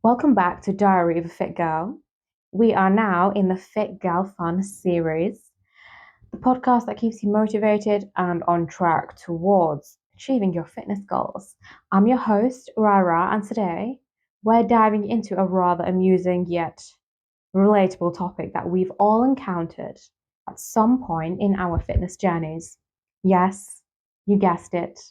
Welcome back to Diary of a Fit Girl. We are now in the Fit Girl Fun series, the podcast that keeps you motivated and on track towards achieving your fitness goals. I'm your host, Rara, and today we're diving into a rather amusing yet relatable topic that we've all encountered at some point in our fitness journeys. Yes, you guessed it.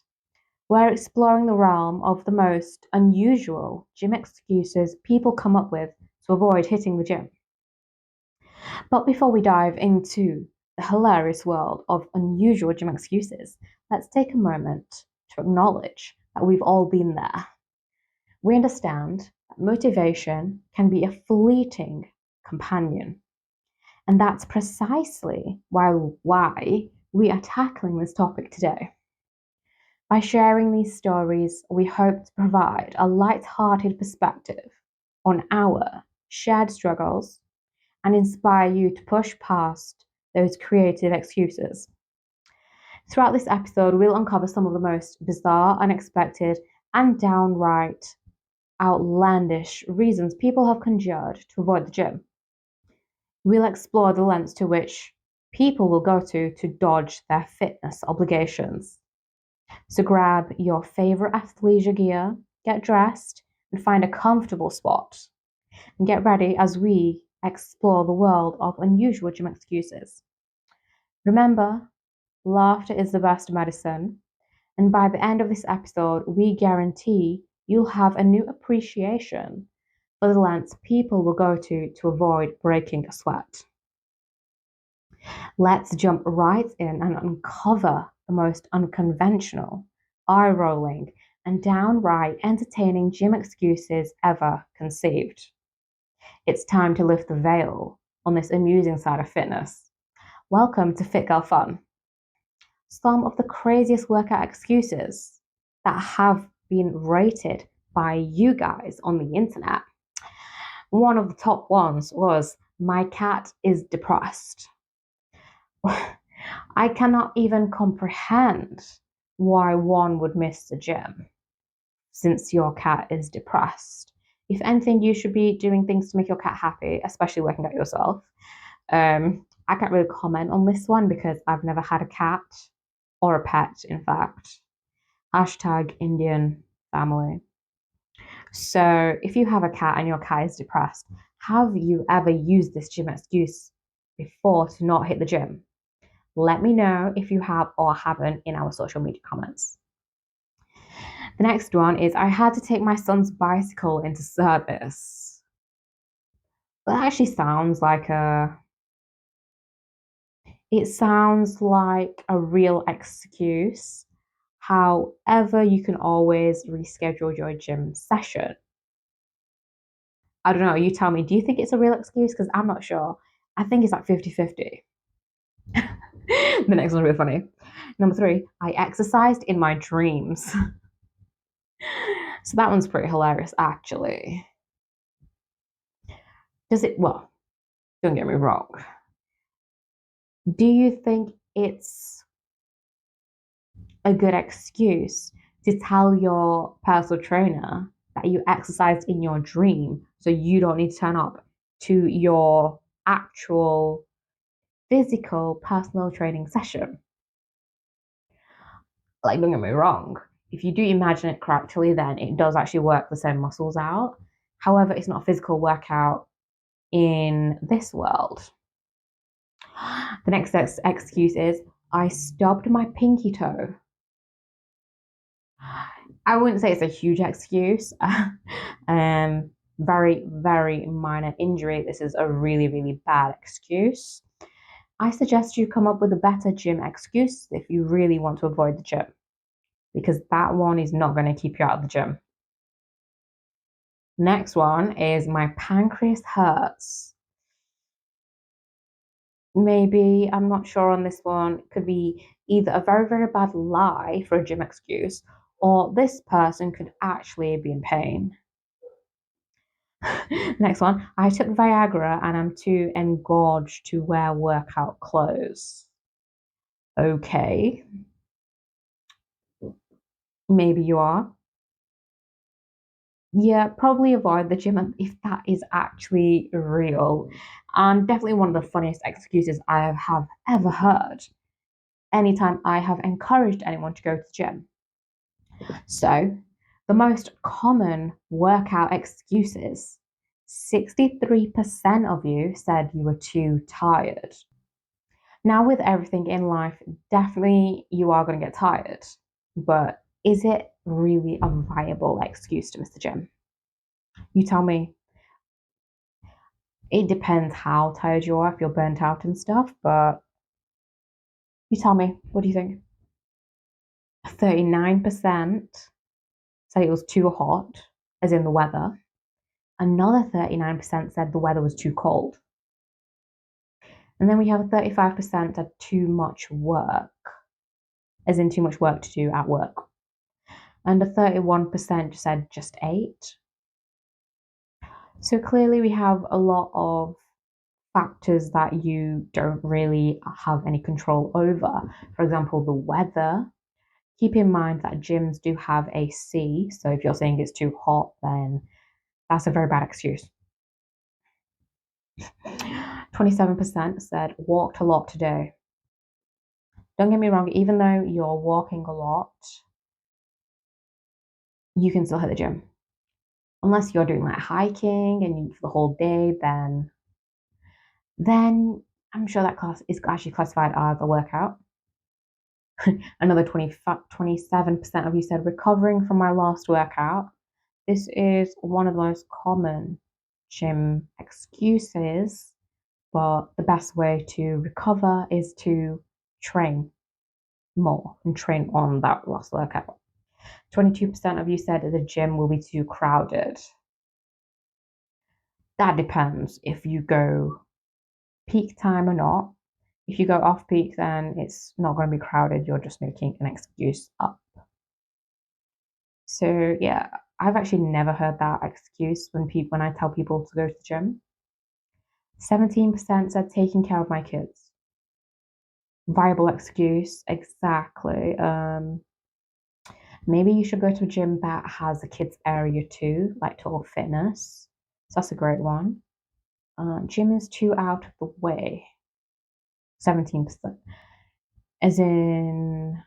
We're exploring the realm of the most unusual gym excuses people come up with to avoid hitting the gym. But before we dive into the hilarious world of unusual gym excuses, let's take a moment to acknowledge that we've all been there. We understand that motivation can be a fleeting companion, and that's precisely why we are tackling this topic today. By sharing these stories, we hope to provide a light-hearted perspective on our shared struggles and inspire you to push past those creative excuses. Throughout this episode, we'll uncover some of the most bizarre, unexpected, and downright outlandish reasons people have conjured to avoid the gym. We'll explore the lengths to which people will go to dodge their fitness obligations. So grab your favorite athleisure gear, get dressed, and find a comfortable spot. And get ready as we explore the world of unusual gym excuses. Remember, laughter is the best medicine. And by the end of this episode, we guarantee you'll have a new appreciation for the lengths people will go to avoid breaking a sweat. Let's jump right in and uncover the most unconventional, eye-rolling, and downright entertaining gym excuses ever conceived. It's time to lift the veil on this amusing side of fitness. Welcome to Fit Girl Fun. Some of the craziest workout excuses that have been rated by you guys on the internet. One of the top ones was, "My cat is depressed." I cannot even comprehend why one would miss the gym since your cat is depressed. If anything, you should be doing things to make your cat happy, especially working out yourself. I can't really comment on this one because I've never had a cat or a pet, in fact. Hashtag Indian family. So if you have a cat and your cat is depressed, have you ever used this gym excuse before to not hit the gym? Let me know if you have or haven't in our social media comments. The next one is, "I had to take my son's bicycle into service." That actually sounds like it sounds like a real excuse. However, you can always reschedule your gym session. I don't know, you tell me, do you think it's a real excuse? Because I'm not sure. I think it's like 50-50. The next one's really funny. Number 3, "I exercised in my dreams." So that one's pretty hilarious, actually. Well, don't get me wrong. Do you think it's a good excuse to tell your personal trainer that you exercised in your dream so you don't need to turn up to your actual physical personal training session? Like, don't get me wrong, if you do imagine it correctly, then it does actually work the same muscles out. However, it's not a physical workout in this world. The next excuse is, "I stubbed my pinky toe." I wouldn't say it's a huge excuse. Very, very minor injury. This is a really, really bad excuse. I suggest you come up with a better gym excuse if you really want to avoid the gym, because that one is not going to keep you out of the gym. Next one is, "My pancreas hurts." Maybe, I'm not sure on this one. It could be either a very, very bad lie for a gym excuse, or this person could actually be in pain. Next one, "I took Viagra and I'm too engorged to wear workout clothes." Okay, maybe you are. Yeah, probably avoid the gym if that is actually real. And definitely one of the funniest excuses I have ever heard anytime I have encouraged anyone to go to the gym. So, the most common workout excuses 63% of you said you were too tired. Now, with everything in life, definitely you are going to get tired, but is it really a viable excuse to miss the gym? You tell me. It depends how tired you are, if you're burnt out and stuff, but you tell me, what do you think? 39% said it was too hot, as in the weather. Another 39% said the weather was too cold. And then we have 35% said too much work, as in too much work to do at work. And a 31% said just ate. So clearly, we have a lot of factors that you don't really have any control over. For example, the weather. Keep in mind that gyms do have AC, so if you're saying it's too hot, then that's a very bad excuse. 27% said walked a lot today. Don't get me wrong, even though you're walking a lot, you can still hit the gym. Unless you're doing like hiking and for the whole day, then I'm sure that class is actually classified as a workout. Another 27% of you said recovering from my last workout. This is one of the most common gym excuses, but the best way to recover is to train more and train on that last workout. 22% of you said that the gym will be too crowded. That depends if you go peak time or not. If you go off peak, then it's not going to be crowded. You're just making an excuse up. So yeah, I've actually never heard that excuse when I tell people to go to the gym. 17% said taking care of my kids. Viable excuse, exactly. Maybe you should go to a gym that has a kids area too, like total fitness. So that's a great one. Gym is too out of the way. 17%. As in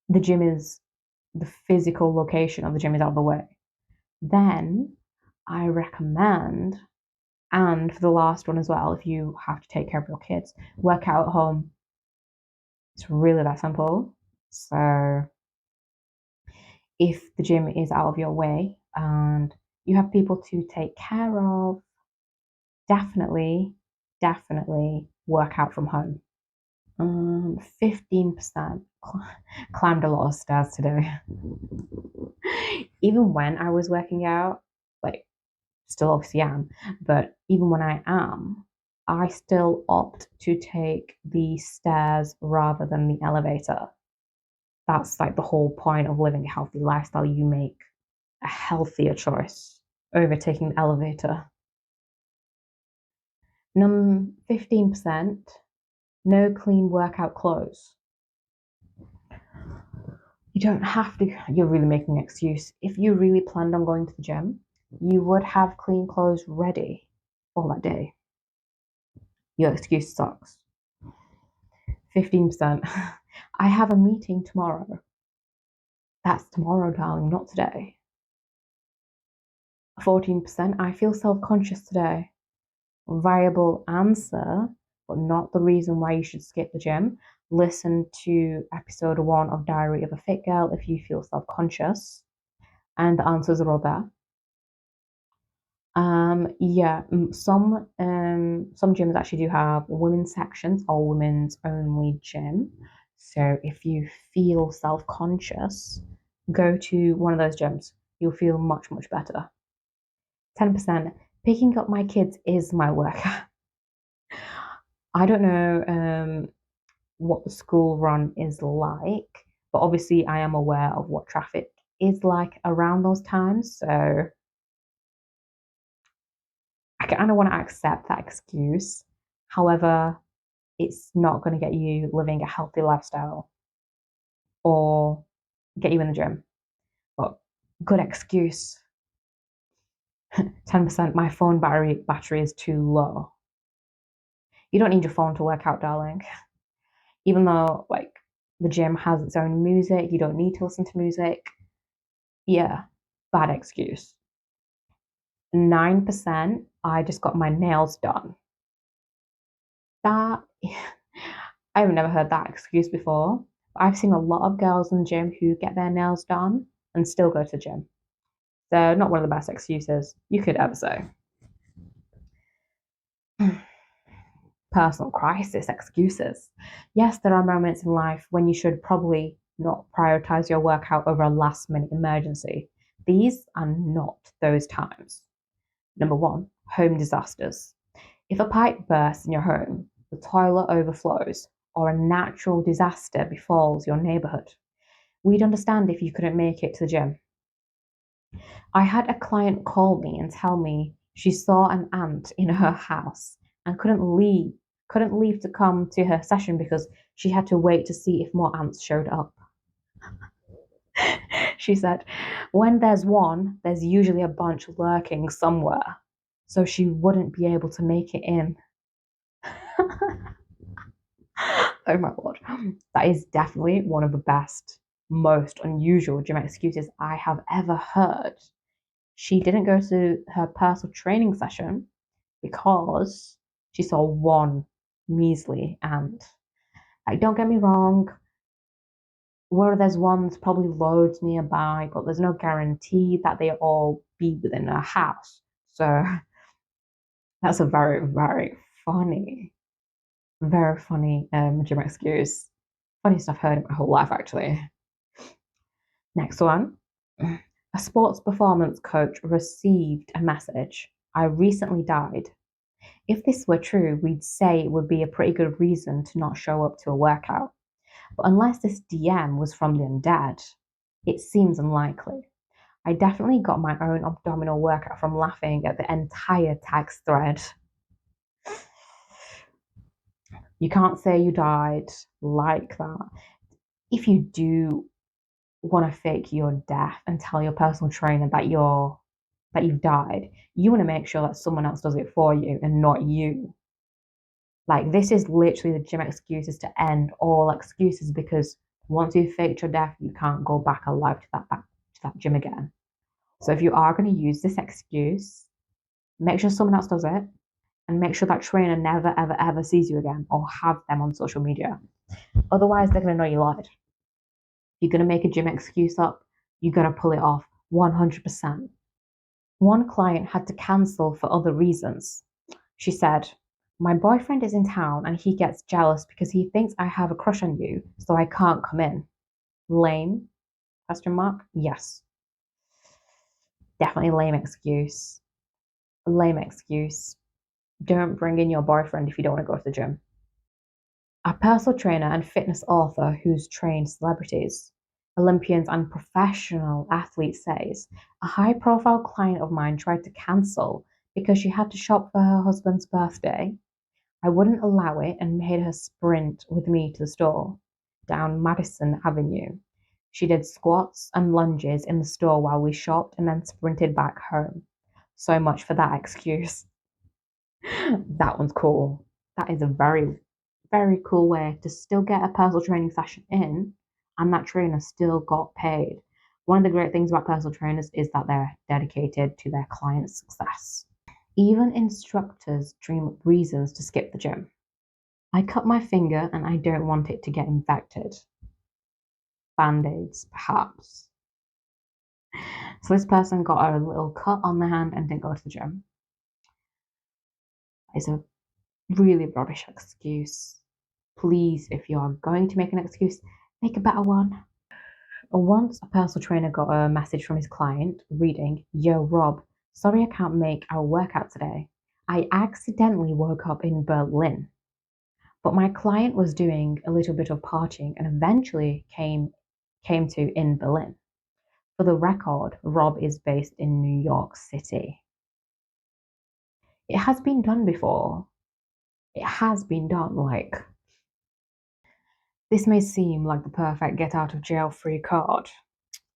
the gym is the physical location of the gym is out of the way. Then I recommend, and for the last one as well, if you have to take care of your kids, work out at home. It's really that simple. So if the gym is out of your way and you have people to take care of, definitely, definitely work out from home. 15% climbed a lot of stairs today. Even when I was working out, like still obviously am, but even when I am, I still opt to take the stairs rather than the elevator. That's like the whole point of living a healthy lifestyle. You make a healthier choice over taking the elevator. 15%, no clean workout clothes. You don't have to, you're really making an excuse. If you really planned on going to the gym, you would have clean clothes ready for that day. Your excuse sucks. 15%. I have a meeting tomorrow. That's tomorrow, darling, not today. 14%. I feel self conscious today. Viable answer, but not the reason why you should skip the gym. Listen to episode 1 of Diary of a Fit Girl if you feel self conscious, and the answers are all there. Yeah, some gyms actually do have women's sections or women's only gym. So if you feel self-conscious, go to one of those gyms. You'll feel much, much better. 10%, picking up my kids is my workout. I don't know what the school run is like, but obviously I am aware of what traffic is like around those times. So I kind of want to accept that excuse. However, it's not going to get you living a healthy lifestyle or get you in the gym. But Good excuse. 10%, my phone battery is too low. You don't need your phone to work out, darling. Even though like the gym has its own music, you don't need to listen to music. Yeah, bad excuse. 9%, I just got my nails done. That I've never heard that excuse before. I've seen a lot of girls in the gym who get their nails done and still go to the gym. So not one of the best excuses you could ever say. Personal crisis excuses. Yes, there are moments in life when you should probably not prioritize your workout over a last minute emergency. These are not those times. Number one, home disasters. If a pipe bursts in your home, the toilet overflows, or a natural disaster befalls your neighborhood, we'd understand if you couldn't make it to the gym. I had a client call me and tell me she saw an ant in her house and couldn't leave to come to her session because she had to wait to see if more ants showed up. She said, when there's one, there's usually a bunch lurking somewhere. So she wouldn't be able to make it in. Oh my God. That is definitely one of the best, most unusual gym excuses I have ever heard. She didn't go to her personal training session because she saw one measly ant. Like, don't get me wrong, where there's one, there's probably loads nearby, but there's no guarantee that they all be within a house. So that's a very, very funny gym excuse. Funniest I've heard in my whole life, actually. Next one. A sports performance coach received a message. I recently died. If this were true, we'd say it would be a pretty good reason to not show up to a workout. But unless this DM was from the undead, it seems unlikely. I definitely got my own abdominal workout from laughing at the entire text thread. You can't say you died like that. If you do want to fake your death and tell your personal trainer that you've died, you want to make sure that someone else does it for you and not you. Like, this is literally the gym excuses to end all excuses, because once you've faked your death, you can't go back alive to that gym again. So if you are going to use this excuse, make sure someone else does it, and make sure that trainer never ever ever sees you again or have them on social media. Otherwise, they're going to know you lied. You're going to make a gym excuse up, you got to pull it off 100%. One client had to cancel for other reasons. She said, my boyfriend is in town and he gets jealous because he thinks I have a crush on you, so I can't come in. Lame? Question mark? Yes. Definitely lame excuse. Lame excuse. Don't bring in your boyfriend if you don't want to go to the gym. A personal trainer and fitness author who's trained celebrities, Olympians, and professional athletes says a high profile client of mine tried to cancel because she had to shop for her husband's birthday. I wouldn't allow it and made her sprint with me to the store down Madison Avenue. She did squats and lunges in the store while we shopped and then sprinted back home. So much for that excuse. That one's cool. That is a very, very cool way to still get a personal training session in, and that trainer still got paid. One of the great things about personal trainers is that they're dedicated to their clients' success. Even instructors dream up reasons to skip the gym. I cut my finger and I don't want it to get infected. Band-aids, perhaps. So this person got a little cut on the hand and didn't go to the gym. It's a really rubbish excuse. Please, if you are going to make an excuse, make a better one. Once a personal trainer got a message from his client reading, Yo, Rob, sorry I can't make our workout today. I accidentally woke up in Berlin. But my client was doing a little bit of partying and eventually came to in Berlin. For the record, Rob is based in New York City. It has been done before. It has been done. Like, this may seem like the perfect get out of jail free card.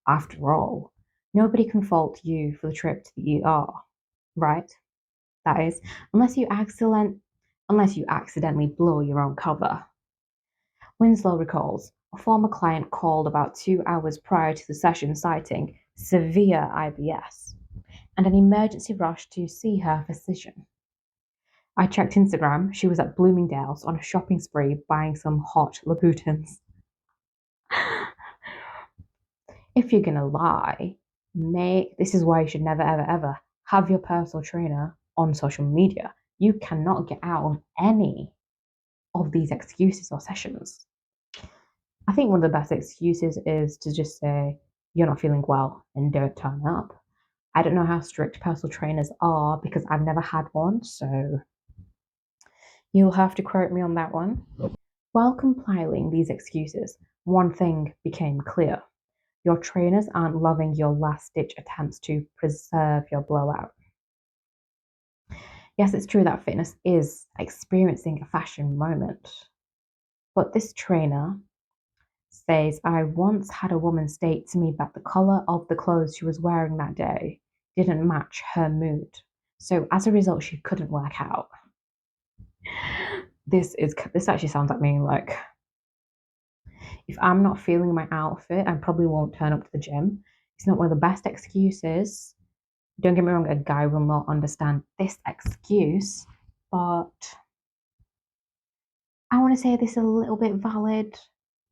After all, Nobody can fault you for the trip to the ER, right? That is, unless you accidentally blow your own cover. Winslow recalls a former client called about 2 hours prior to the session citing severe IBS and an emergency rush to see her physician. I checked Instagram. She was at Bloomingdale's on a shopping spree buying some hot Louboutins. If you're gonna lie, this is why you should never, ever, ever have your personal trainer on social media. You cannot get out of any of these excuses or sessions. I think one of the best excuses is to just say you're not feeling well and don't turn up. I don't know how strict personal trainers are because I've never had one, so you'll have to quote me on that one. While compiling these excuses, one thing became clear. Your trainers aren't loving your last-ditch attempts to preserve your blowout. Yes, it's true that fitness is experiencing a fashion moment. But this trainer says, I once had a woman state to me that the color of the clothes she was wearing that day didn't match her mood. So as a result, she couldn't work out. This actually sounds like me. Like, if I'm not feeling my outfit, I probably won't turn up to the gym. It's not one of the best excuses. Don't get me wrong, a guy will not understand this excuse, but I want to say this is a little bit valid.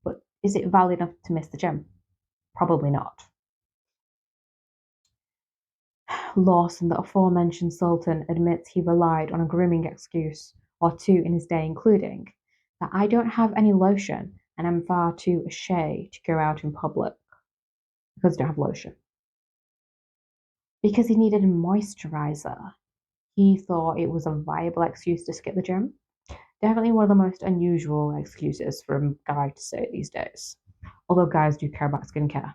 But is it valid enough to miss the gym? Probably not. Lawson, the aforementioned Sultan, admits he relied on a grooming excuse or two in his day, including that I don't have any lotion and I'm far too ashamed to go out in public because I don't have lotion. Because he needed a moisturizer, he thought it was a viable excuse to skip the gym. Definitely one of the most unusual excuses for a guy to say these days, although guys do care about skincare.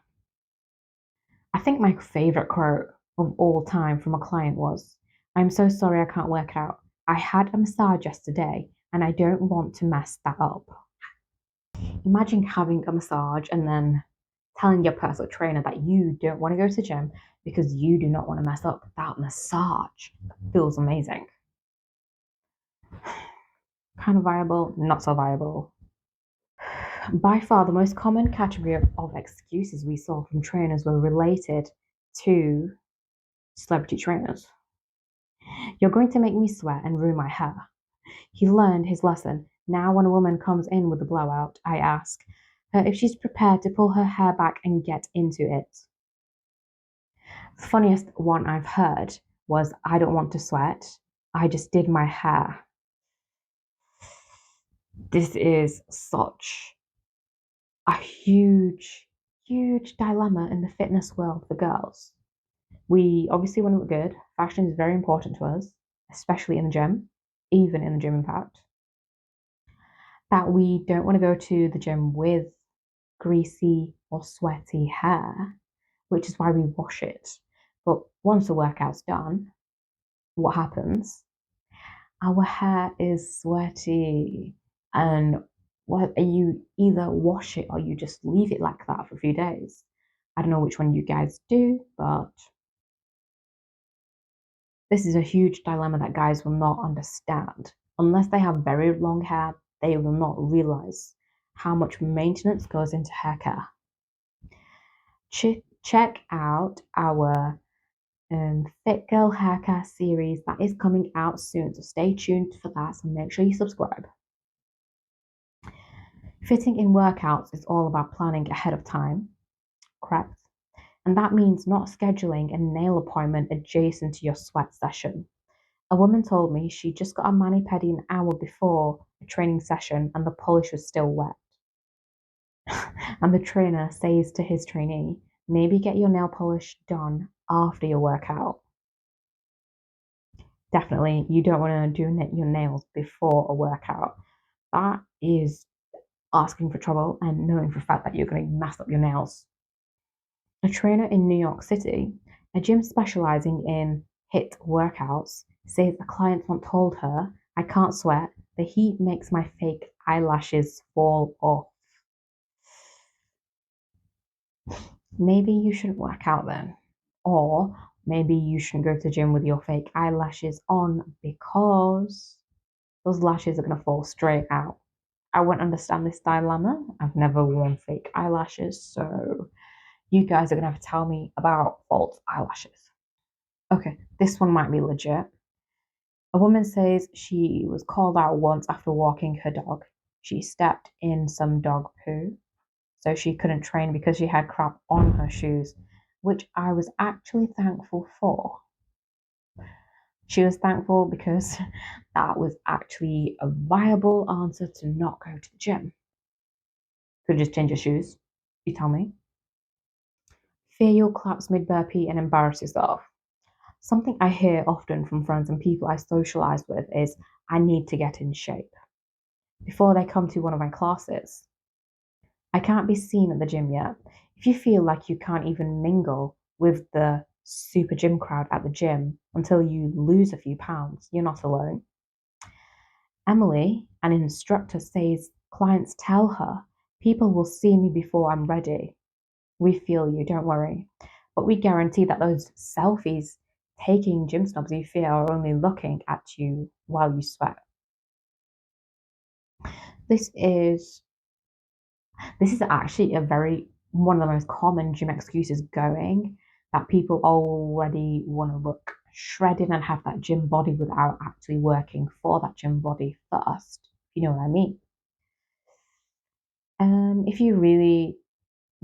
I think my favorite quote of all time from a client was, I'm so sorry I can't work out. I had a massage yesterday and I don't want to mess that up. Imagine having a massage and then telling your personal trainer that you don't want to go to the gym because you do not want to mess up that massage. Feels amazing. Kind of viable, not so viable. By far, the most common category of excuses we saw from trainers were related to celebrity trainers. You're going to make me sweat and ruin my hair. He learned his lesson. Now, when a woman comes in with a blowout, I ask her if she's prepared to pull her hair back and get into it. The funniest one I've heard was, I don't want to sweat. I just did my hair. This is such a huge, huge dilemma in the fitness world for girls. We obviously want to look good. Fashion is very important to us, especially in the gym, even in the gym, in fact. That we don't want to go to the gym with greasy or sweaty hair, which is why we wash it. But once the workout's done, what happens? Our hair is sweaty, and you either wash it or you just leave it like that for a few days. I don't know which one you guys do, but this is a huge dilemma that guys will not understand. Unless they have very long hair, they will not realize how much maintenance goes into hair care. Check out our FITGIRL hair care series that is coming out soon, so stay tuned for that. So make sure you subscribe. Fitting in workouts is all about planning ahead of time, correct? And that means not scheduling a nail appointment adjacent to your sweat session. A woman told me she just got a mani-pedi an hour before a training session and the polish was still wet. And the trainer says to his trainee, maybe get your nail polish done after your workout. Definitely, you don't want to do your nails before a workout. That is asking for trouble and knowing for a fact that you're going to mess up your nails. A trainer in New York City, a gym specializing in HIIT workouts, says a client once told her, I can't sweat, the heat makes my fake eyelashes fall off. Maybe you shouldn't work out then. Or maybe you shouldn't go to the gym with your fake eyelashes on because those lashes are going to fall straight out. I won't understand this dilemma. I've never worn fake eyelashes, so you guys are going to have to tell me about false eyelashes. Okay, this one might be legit. A woman says she was called out once after walking her dog. She stepped in some dog poo, so she couldn't train because she had crap on her shoes, which I was actually thankful for. She was thankful because that was actually a viable answer to not go to the gym. Could just change your shoes, you tell me. Fear you'll collapse mid burpee and embarrass yourself. Something I hear often from friends and people I socialize with is I need to get in shape before they come to one of my classes. I can't be seen at the gym yet. If you feel like you can't even mingle with the super gym crowd at the gym until you lose a few pounds, you're not alone. Emily, an instructor, says clients tell her people will see me before I'm ready. We feel you, don't worry. But we guarantee that those selfies taking gym snobs you fear are only looking at you while you sweat. This is actually one of the most common gym excuses going, that people already want to look shredded and have that gym body without actually working for that gym body first. You know what I mean? If you really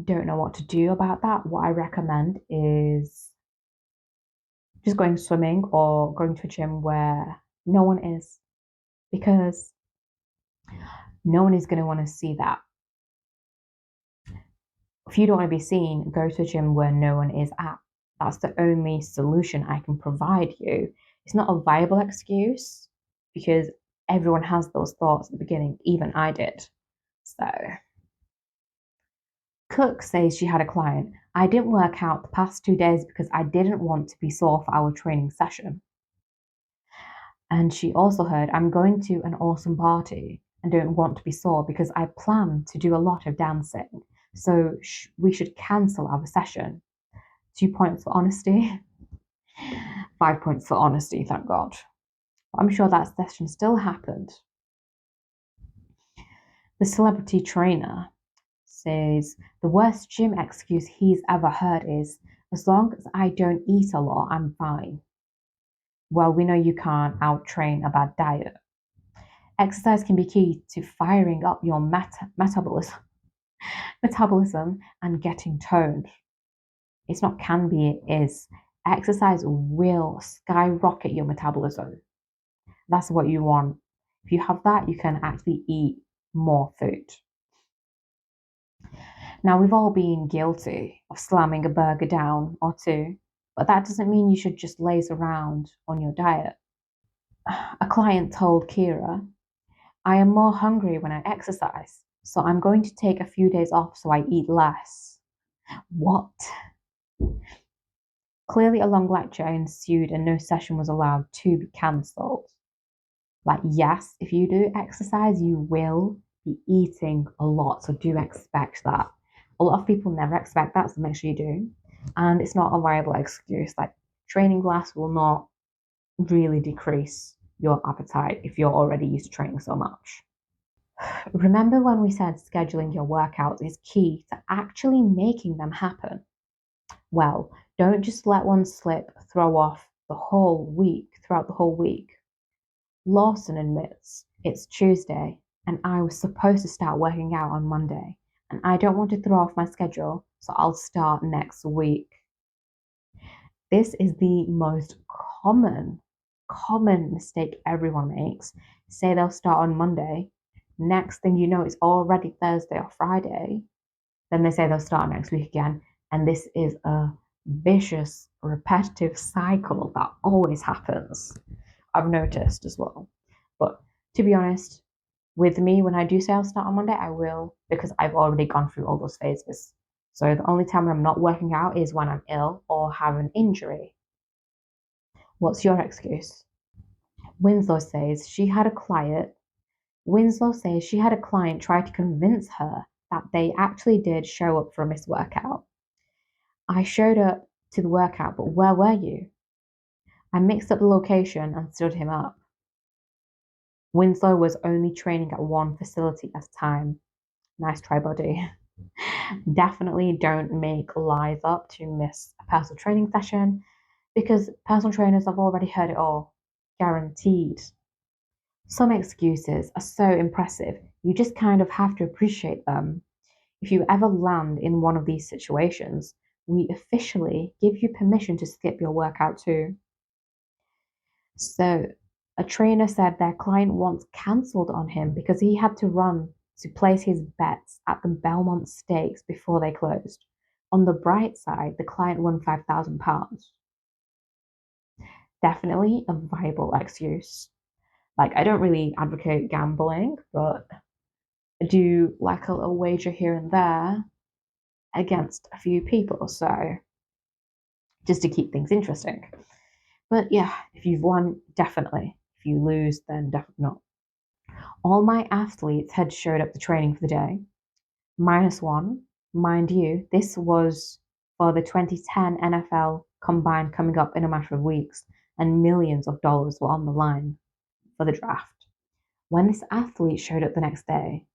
don't know what to do about that, what I recommend is just going swimming or going to a gym where no one is, because no one is going to want to see that. If you don't want to be seen, go to a gym where no one is at. That's the only solution I can provide you. It's not a viable excuse because everyone has those thoughts at the beginning, even I did. So, Cook says she had a client. I didn't work out the past 2 days because I didn't want to be sore for our training session. And she also heard, I'm going to an awesome party and don't want to be sore because I plan to do a lot of dancing. So we should cancel our session. 2 points for honesty, 5 points for honesty, thank God. I'm sure that session still happened. The celebrity trainer says the worst gym excuse he's ever heard is, as long as I don't eat a lot, I'm fine. Well, we know you can't out-train a bad diet. Exercise can be key to firing up your metabolism and getting toned. It's not can be, it is. Exercise will skyrocket your metabolism. That's what you want. If you have that, you can actually eat more food. Now, we've all been guilty of slamming a burger down or two, but that doesn't mean you should just laze around on your diet. A client told Kira, I am more hungry when I exercise, so I'm going to take a few days off so I eat less. What? Clearly, a long lecture ensued and no session was allowed to be cancelled. Like, yes, if you do exercise, you will be eating a lot, so do expect that. A lot of people never expect that, so make sure you do. And it's not a viable excuse. Like, training glass will not really decrease your appetite if you're already used to training so much. Remember when we said scheduling your workouts is key to actually making them happen? Well, don't just let one slip throw off throughout the whole week. Lawson admits it's Tuesday and I was supposed to start working out on Monday, and I don't want to throw off my schedule, so I'll start next week. This is the most common mistake everyone makes. Say they'll start on Monday, next thing you know, it's already Thursday or Friday. Then they say they'll start next week again, and this is a vicious, repetitive cycle that always happens. I've noticed as well. But to be honest, with me, when I do say I'll start on Monday, I will, because I've already gone through all those phases. So the only time when I'm not working out is when I'm ill or have an injury. What's your excuse? Winslow says she had a client. Winslow says she had a client try to convince her that they actually did show up for a missed workout. I showed up to the workout, but where were you? I mixed up the location and stood him up. Winslow was only training at one facility at a time. Nice try, buddy. Definitely don't make lies up to miss a personal training session because personal trainers have already heard it all. Guaranteed. Some excuses are so impressive, you just kind of have to appreciate them. If you ever land in one of these situations, we officially give you permission to skip your workout too. So, a trainer said their client once cancelled on him because he had to run to place his bets at the Belmont Stakes before they closed. On the bright side, the client won £5,000. Definitely a viable excuse. Like, I don't really advocate gambling, but I do like a little wager here and there against a few people. So, just to keep things interesting. But yeah, if you've won, definitely. If you lose, then definitely not. All my athletes had showed up to training for the day, minus one. Mind you, this was for the 2010 NFL Combine coming up in a matter of weeks, and millions of dollars were on the line for the draft. When this athlete showed up the next day,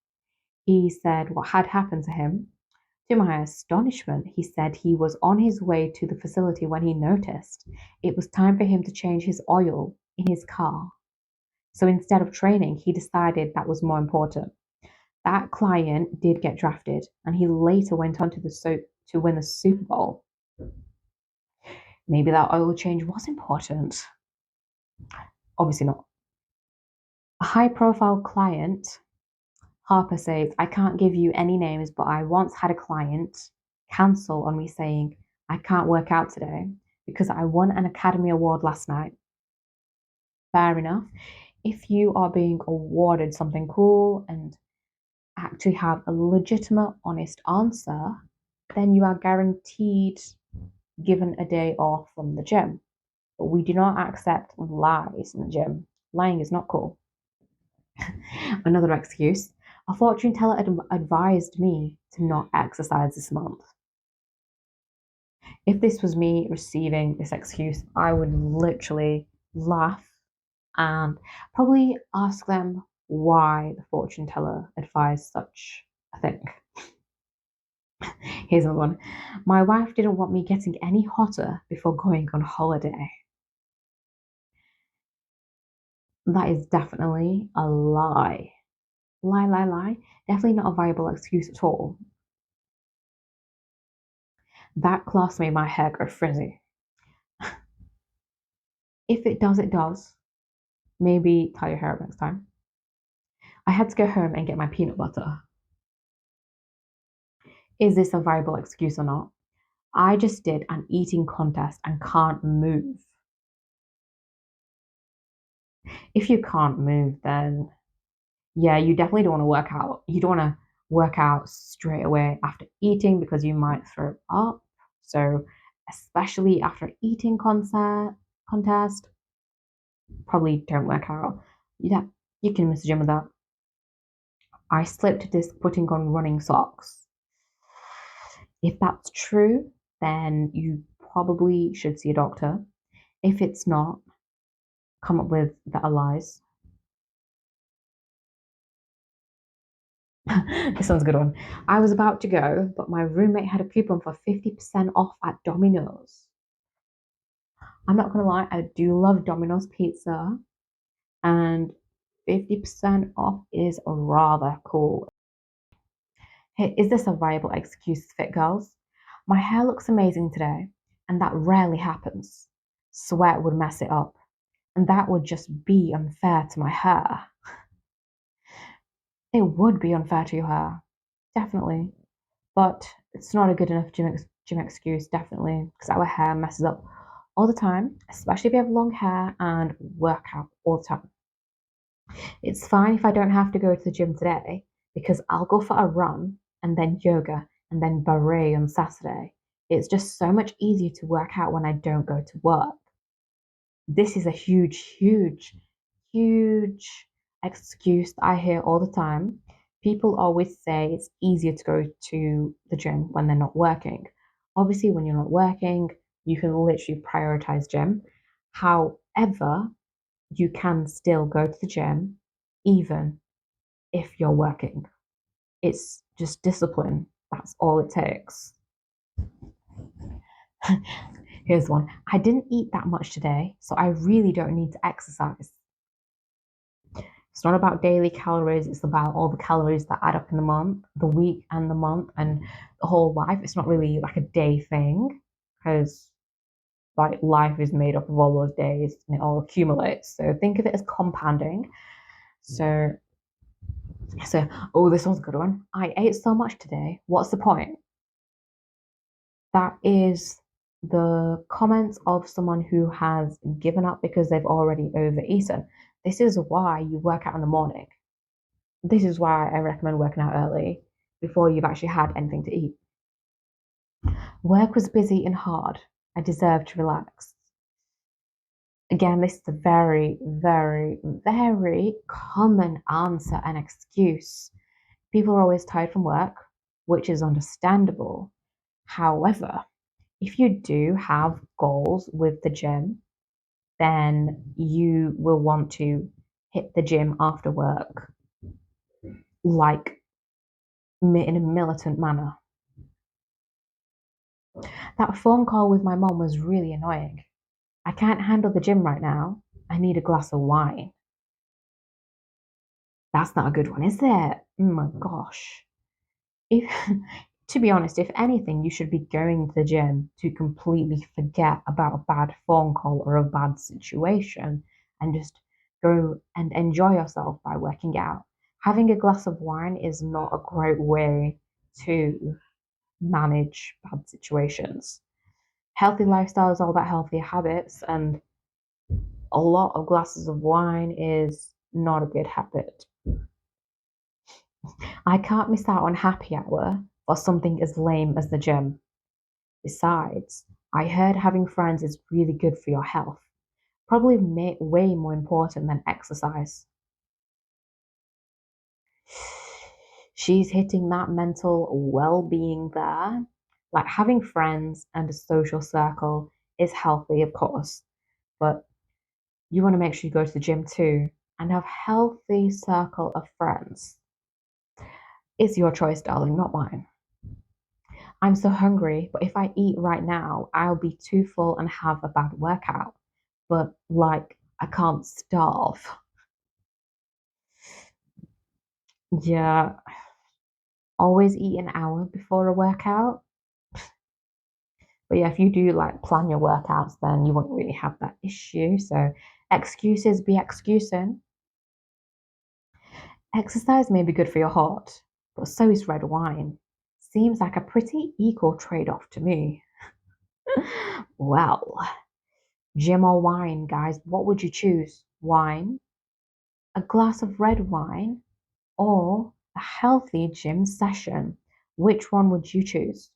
he said what had happened to him. To my astonishment, he said he was on his way to the facility when he noticed it was time for him to change his oil in his car. So instead of training, he decided that was more important. That client did get drafted, and he later went on to win the Super Bowl. Maybe that oil change was important. Obviously not. A high-profile client, Harper says, I can't give you any names, but I once had a client cancel on me saying, I can't work out today because I won an Academy Award last night. Fair enough. If you are being awarded something cool and actually have a legitimate, honest answer, then you are guaranteed given a day off from the gym. But we do not accept lies in the gym. Lying is not cool. Another excuse. A fortune teller advised me to not exercise this month. If this was me receiving this excuse, I would literally laugh and probably ask them why the fortune teller advised such a thing. Here's another one. My wife didn't want me getting any hotter before going on holiday. That is definitely a lie. Lie, lie, lie. Definitely not a viable excuse at all. That class made my hair go frizzy. If it does, it does. Maybe tie your hair up next time. I had to go home and get my peanut butter. Is this a viable excuse or not? I just did an eating contest and can't move. If you can't move, then yeah, you definitely don't want to work out. You don't want to work out straight away after eating because you might throw up. So, especially after eating contest, probably don't work out. Yeah, you can miss the gym with that. I slipped disc putting on running socks. If that's true, then you probably should see a doctor. If it's not, come up with better lies. This one's a good one. I was about to go, but my roommate had a coupon for 50% off at Domino's. I'm not gonna lie, I do love Domino's pizza, and 50% off is rather cool. Hey, is this a viable excuse, fit girls? My hair looks amazing today, and that rarely happens. Sweat would mess it up, and that would just be unfair to my hair. It would be unfair to your hair, definitely. But it's not a good enough gym excuse, definitely, because our hair messes up all the time, especially if you have long hair and work out all the time. It's fine if I don't have to go to the gym today because I'll go for a run and then yoga and then ballet on Saturday. It's just so much easier to work out when I don't go to work. This is a huge excuse that I hear all the time. People always say it's easier to go to the gym when they're not working. Obviously, when you're not working, You can literally prioritize gym. However, you can still go to the gym even if you're working. It's just discipline. That's all it takes. Here's one. I didn't eat that much today, so I really don't need to exercise. It's not about daily calories, it's about all the calories that add up in the month, the week, and the month, and the whole life. It's not really like a day thing because like life is made up of all those days and it all accumulates. So think of it as compounding. So, oh, this one's a good one. I ate so much today. What's the point? That is the comments of someone who has given up because they've already overeaten. This is why you work out in the morning. This is why I recommend working out early before you've actually had anything to eat. Work was busy and hard. I deserve to relax. Again, this is a very, very, very common answer and excuse. People are always tired from work, which is understandable. However, if you do have goals with the gym, then you will want to hit the gym after work, like in a militant manner. That phone call with my mom was really annoying. I can't handle the gym right now. I need a glass of wine. That's not a good one, is it? Oh my gosh. If to be honest, if anything, you should be going to the gym to completely forget about a bad phone call or a bad situation and just go and enjoy yourself by working out. Having a glass of wine is not a great way to manage bad situations. Healthy lifestyle is all about healthy habits, and a lot of glasses of wine is not a good habit. I can't miss out on happy hour for something as lame as the gym. Besides, I heard having friends is really good for your health. Probably way more important than exercise. She's hitting that mental well being there. Like having friends and a social circle is healthy, of course, but you want to make sure you go to the gym too and have healthy circle of friends. It's your choice, darling, not mine. I'm so hungry, but if I eat right now, I'll be too full and have a bad workout. But like, I can't starve. Yeah, always eat an hour before a workout. But yeah, if you do like plan your workouts, then you won't really have that issue. So excuses be excusing. Exercise may be good for your heart, but so is red wine. Seems like a pretty equal trade-off to me. Well, gym or wine, guys, what would you choose? Wine, a glass of red wine, or a healthy gym session? Which one would you choose?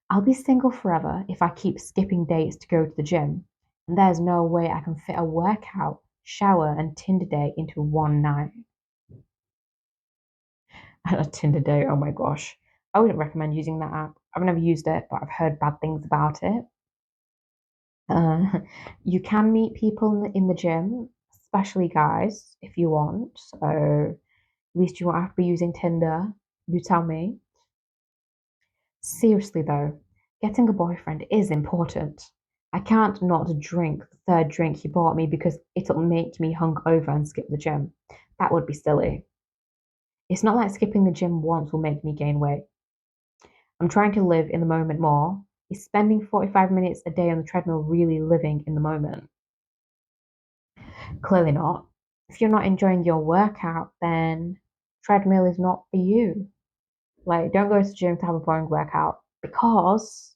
I'll be single forever if I keep skipping dates to go to the gym, and there's no way I can fit a workout, shower, and Tinder date into one night. A Tinder date, oh my gosh. I wouldn't recommend using that app. I've never used it, but I've heard bad things about it. Uh, you can meet people in the gym, especially guys, if you want. So at least you won't have to be using Tinder. You tell me. Seriously though, getting a boyfriend is important. I can't not drink the third drink he bought me because it'll make me hungover and skip the gym. That would be silly. It's not like skipping the gym once will make me gain weight. I'm trying to live in the moment more. Is spending 45 minutes a day on the treadmill really living in the moment? Clearly not. If you're not enjoying your workout, then treadmill is not for you. Like, don't go to the gym to have a boring workout because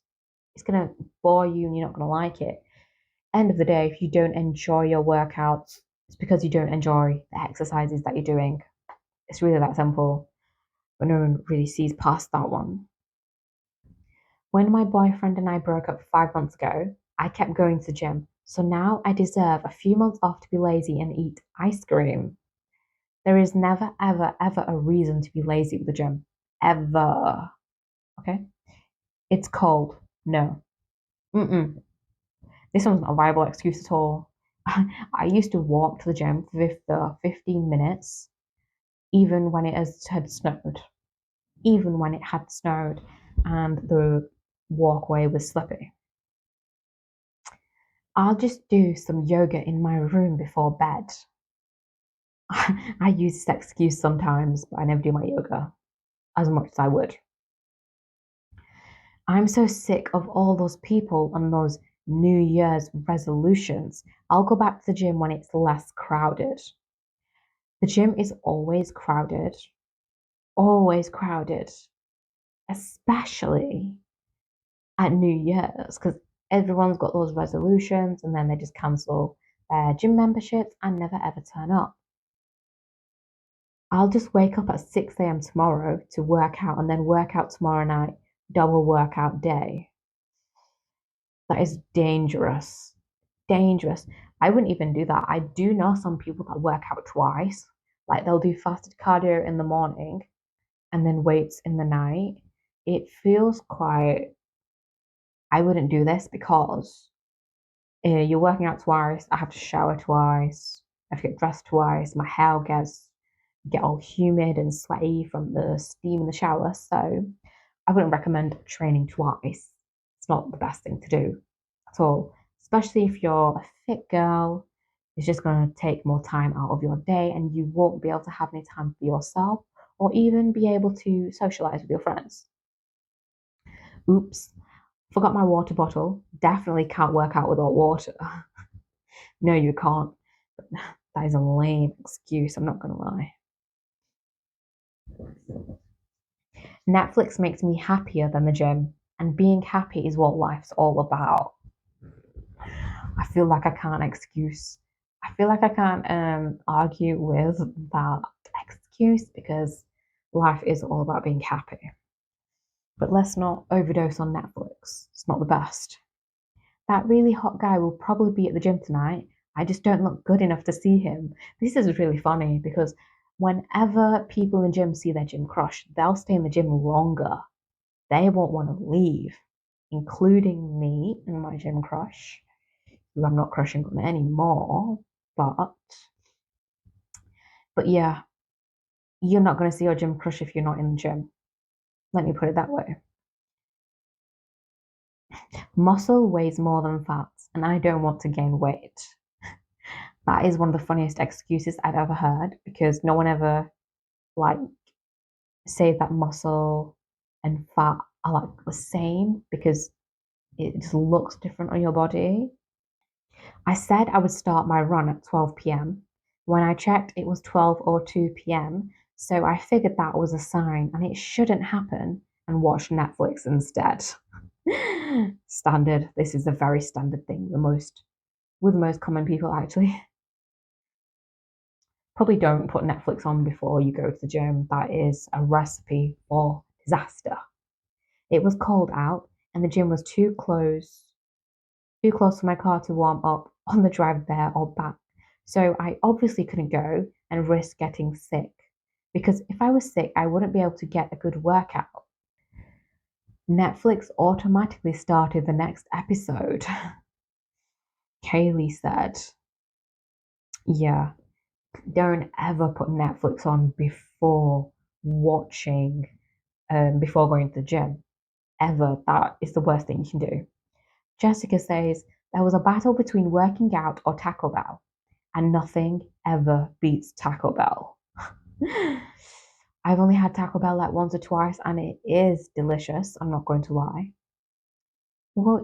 it's gonna bore you and you're not gonna like it. End of the day, if you don't enjoy your workouts, it's because you don't enjoy the exercises that you're doing. It's really that simple. But no one really sees past that one. When my boyfriend and I broke up 5 months ago, I kept going to the gym. So now I deserve a few months off to be lazy and eat ice cream. There is never, ever, ever a reason to be lazy with the gym. Ever. Okay? It's cold. No. Mm-mm. This one's not a viable excuse at all. I used to walk to the gym for 15 minutes, even when had snowed, even when it had snowed and the walkway was slippy. I'll just do some yoga in my room before bed. I use this excuse sometimes, but I never do my yoga as much as I would. I'm so sick of all those people on those New Year's resolutions. I'll go back to the gym when it's less crowded. The gym is always crowded, especially at New Year's, because everyone's got those resolutions and then they just cancel their gym memberships and never ever turn up. I'll just wake up at 6 a.m. tomorrow to work out and then work out tomorrow night, double workout day. That is dangerous. Dangerous. I wouldn't even do that. I do know some people that work out twice. Like they'll do fasted cardio in the morning and then weights in the night. It feels quite, I wouldn't do this because you're working out twice. I have to shower twice. I have to get dressed twice. My hair get all humid and sweaty from the steam in the shower. So I wouldn't recommend training twice. It's not the best thing to do at all, especially if you're a fit girl. It's just going to take more time out of your day and you won't be able to have any time for yourself or even be able to socialize with your friends. Oops, forgot my water bottle. Definitely can't work out without water. No, you can't. That is a lame excuse, I'm not going to lie. Netflix makes me happier than the gym, and being happy is what life's all about. I feel like I can't excuse. I feel like I can't argue with that excuse because life is all about being happy. But let's not overdose on Netflix. It's not the best. That really hot guy will probably be at the gym tonight. I just don't look good enough to see him. This is really funny because whenever people in the gym see their gym crush, they'll stay in the gym longer. They won't want to leave, including me and my gym crush, who I'm not crushing on anymore. But but yeah, you're not going to see your gym crush if you're not in the gym. Let me put it that way. Muscle weighs more than fat, and I don't want to gain weight. That is one of the funniest excuses I've ever heard because no one ever like say that muscle and fat are like the same because it just looks different on your body. I said I would start my run at 12 p.m. When I checked, it was 12:02 p.m. So I figured that was a sign and it shouldn't happen and watch Netflix instead. Standard. This is a very standard thing, with the most common people actually. Probably don't put Netflix on before you go to the gym. That is a recipe for disaster. It was cold out and the gym was too close to my car to warm up on the drive there or back. So I obviously couldn't go and risk getting sick because if I was sick, I wouldn't be able to get a good workout. Netflix automatically started the next episode. Kaylee said, yeah, don't ever put Netflix on before going to the gym. Ever. That is the worst thing you can do. Jessica says, there was a battle between working out or Taco Bell, and nothing ever beats Taco Bell. I've only had Taco Bell like once or twice, and it is delicious. I'm not going to lie. Well,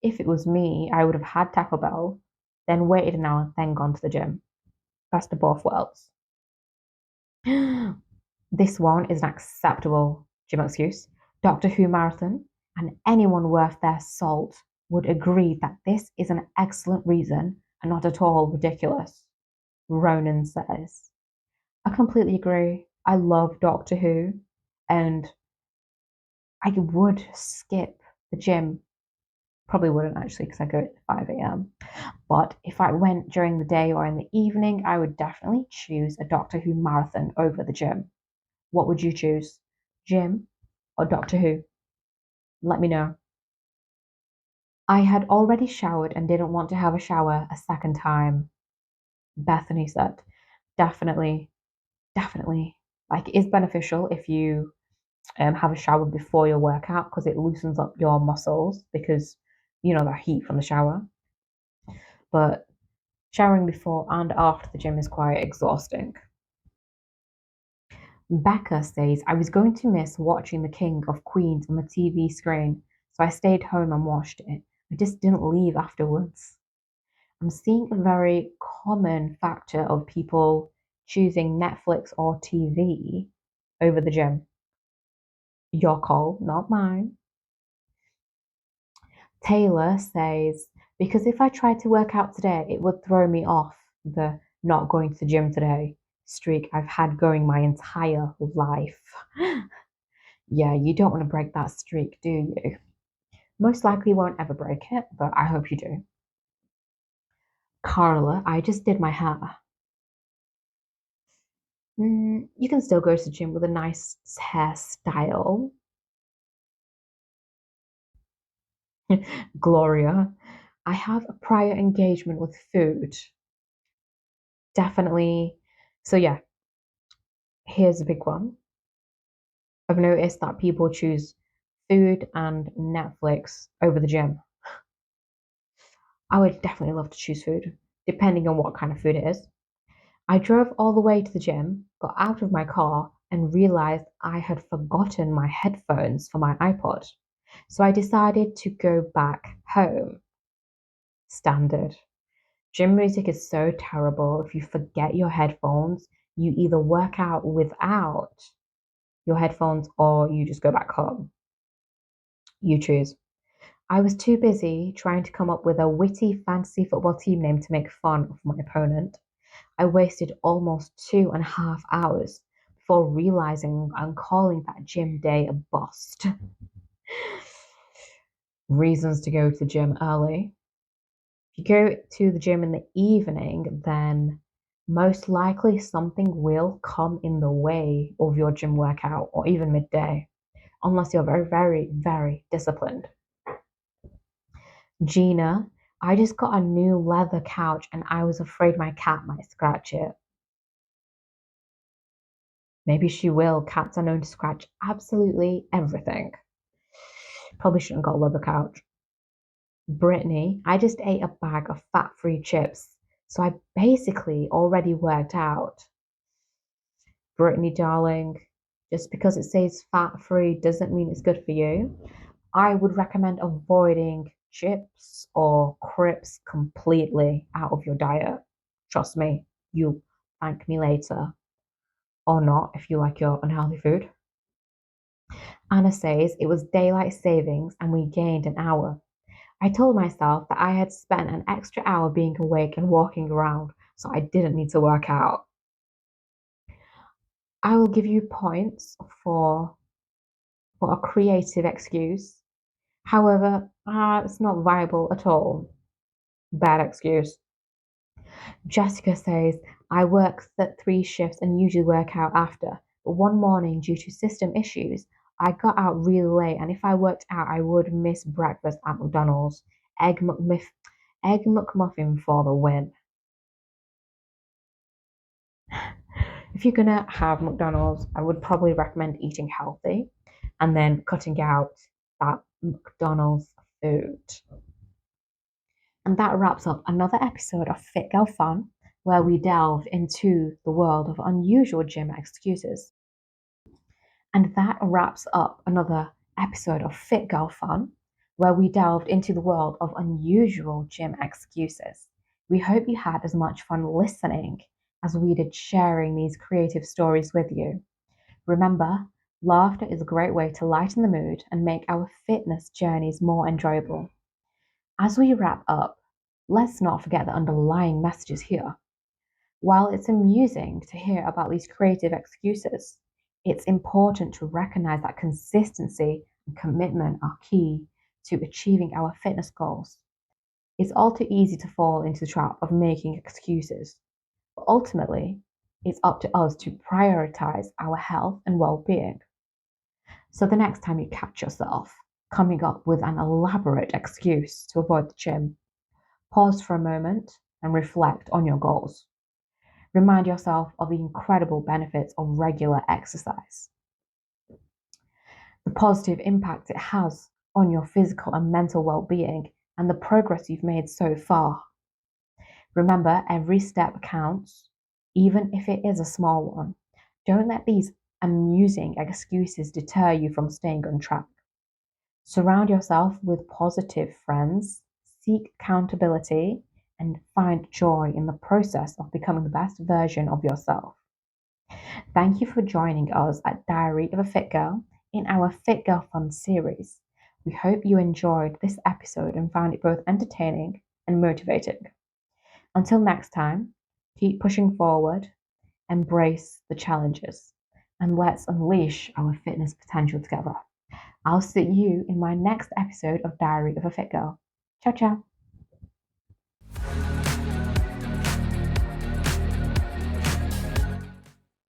if it was me, I would have had Taco Bell, then waited an hour, then gone to the gym. Best of both worlds. This one is an acceptable gym excuse. Doctor Who marathon, and anyone worth their salt would agree that this is an excellent reason and not at all ridiculous. Ronan says. I completely agree. I love Doctor Who, and I would skip the gym. Probably wouldn't actually because I go at 5 a.m. But if I went during the day or in the evening, I would definitely choose a Doctor Who marathon over the gym. What would you choose? Gym or Doctor Who? Let me know. I had already showered and didn't want to have a shower a second time. Bethany said, definitely, definitely. Like, it is beneficial if you have a shower before your workout because it loosens up your muscles because, the heat from the shower. But showering before and after the gym is quite exhausting. Becca says, I was going to miss watching The King of Queens on the TV screen, so I stayed home and watched it. I just didn't leave afterwards. I'm seeing a very common factor of people choosing Netflix or TV over the gym. Your call, not mine. Taylor says, because if I tried to work out today, it would throw me off the not going to the gym today streak I've had going my entire life. Yeah, you don't want to break that streak, do you? Most likely won't ever break it, but I hope you do. Carla, I just did my hair. You can still go to the gym with a nice hairstyle. Gloria, I have a prior engagement with food. Definitely. So, yeah, here's a big one. I've noticed that people choose food and Netflix over the gym. I would definitely love to choose food, depending on what kind of food it is. I drove all the way to the gym, got out of my car, and realized I had forgotten my headphones for my iPod. So I decided to go back home. Standard. Gym music is so terrible. If you forget your headphones, you either work out without your headphones or you just go back home. You choose. I was too busy trying to come up with a witty fantasy football team name to make fun of my opponent. I wasted almost 2.5 hours before realizing I'm calling that gym day a bust. Reasons to go to the gym early. If you go to the gym in the evening, then most likely something will come in the way of your gym workout or even midday, unless you're very, very, very disciplined. Gina, I just got a new leather couch and I was afraid my cat might scratch it. Maybe she will. Cats are known to scratch absolutely everything. Probably shouldn't have got a leather couch. Brittany, I just ate a bag of fat free chips. So I basically already worked out. Brittany, darling, just because it says fat free doesn't mean it's good for you. I would recommend avoiding chips or crisps completely out of your diet. Trust me, you'll thank me later. Or not if you like your unhealthy food. Anna says it was daylight savings and we gained an hour. I told myself that I had spent an extra hour being awake and walking around, so I didn't need to work out. I will give you points for a creative excuse. However, it's not viable at all. Bad excuse. Jessica says, I work 3 shifts and usually work out after. But one morning, due to system issues, I got out really late, and if I worked out, I would miss breakfast at McDonald's. Egg, McMuff- Egg McMuffin for the win. If you're gonna have McDonald's, I would probably recommend eating healthy and then cutting out that McDonald's food. And that wraps up another episode of Fit Girl Fun, where we delve into the world of unusual gym excuses. And that wraps up another episode of Fit Girl Fun, where we delved into the world of unusual gym excuses. We hope you had as much fun listening as we did sharing these creative stories with you. Remember, laughter is a great way to lighten the mood and make our fitness journeys more enjoyable. As we wrap up, let's not forget the underlying messages here. While it's amusing to hear about these creative excuses, it's important to recognize that consistency and commitment are key to achieving our fitness goals. It's all too easy to fall into the trap of making excuses, but ultimately, it's up to us to prioritize our health and well being. So the next time you catch yourself coming up with an elaborate excuse to avoid the gym. Pause for a moment and reflect on your goals. Remind yourself of the incredible benefits of regular exercise, the positive impact it has on your physical and mental well-being, and the progress you've made so far. Remember, every step counts, even if it is a small one. Don't let these amusing excuses deter you from staying on track. Surround yourself with positive friends, seek accountability, and find joy in the process of becoming the best version of yourself. Thank you for joining us at Diary of a Fit Girl in our Fit Girl Fun series. We hope you enjoyed this episode and found it both entertaining and motivating. Until next time, keep pushing forward, embrace the challenges, and let's unleash our fitness potential together. I'll see you in my next episode of Diary of a Fit Girl. Ciao, ciao.